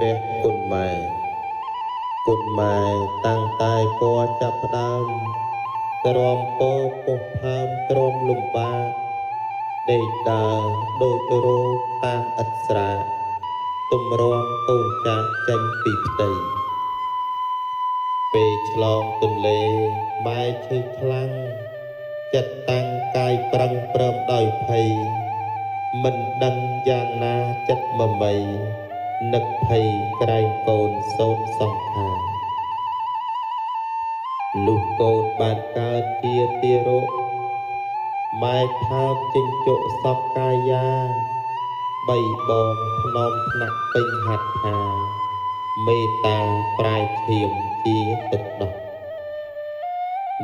ព្រះគុណម៉ែគុណម៉ែតាំងតែពណ៌ចាប់ផ្ដើមក្រមពោពុះផើមក្រមលំបាដេកដើរដូចរោគតាមឥតស្រាទំរំកូនចាស់ចេញពីផ្ទៃពេលឆ្លងទន្លេម៉ែឈឺខ្លាំងចិត្តតាំងកាយប្រឹងព្រមដោយភ័យមិនដឹងយ៉ាងណាចិត្តមមីនឹកភ័យក្រែងកូនសូនសង្ខារលុះកូនបានកើតជាទារកម៉ែថើបចិញ្ចក់សពកាយាបីបងធ្នមថ្នាក់ពេញហត្ថាមេត្តាប្រែឈាមជាទឹកដោះ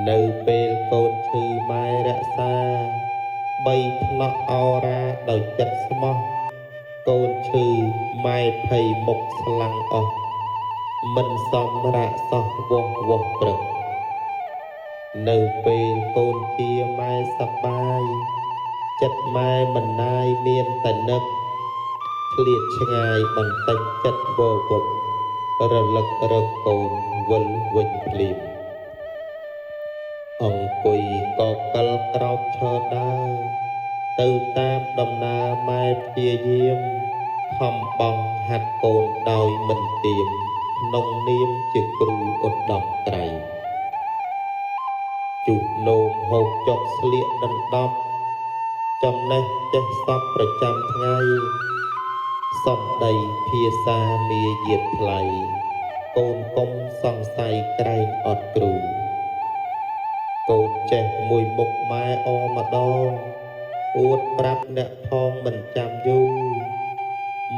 នៅពេលកូនឈឺម៉ែរក្សាបីថ្នាក់អរាដោយចិត្តស្មោះកូនឈឺម៉ែភ័យមុខស្លាំងអស់មិនសមរៈសោះវោះវោះព្រឹកនៅពេលកូនជាម៉ែសប្បាយចិត្តម៉ែមិនណាយមានតែនឹកឃ្លាតឆ្ងាយបន្តិចចិត្តវវឹករលឹករកកូនវិលវិញភ្លាមអង្គុយកកិលក្រោកឈរដើរទៅតាមដំណើរម៉ែព្យាយាមខំបង់ហាត់កូនដោយមិនទៀមក្នុងនាមជាគ្រូឧត្តមត្រីជុះនោមហូបចុកស្លៀកដណ្ដប់ចំណេះចេះសពប្រចាំថ្ងៃសំដីភាសាមាយាទថ្លៃកូនកុំសង្ស័យក្រែងអត់គ្រូកូនចេះមួយមុខម៉ែអម្ដងអួតប្រាប់អ្នកផងមិនចាំយូរ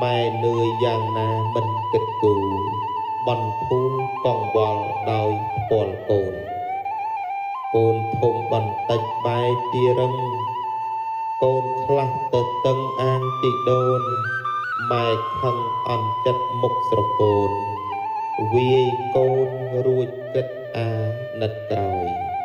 ម៉ែនឿយយ៉ាងណាមិនគិតគូបន់ភូមិកងវល់ដោយផ្ទាល់កូនកូនធំបន្តិចបែរជារឹងកូនខ្លះទៅតឹងអាងទីដូនម៉ែខឹងអន់ចិត្តមុខស្រពោនវាយកូនរួចគិតអាណិតក្រោយ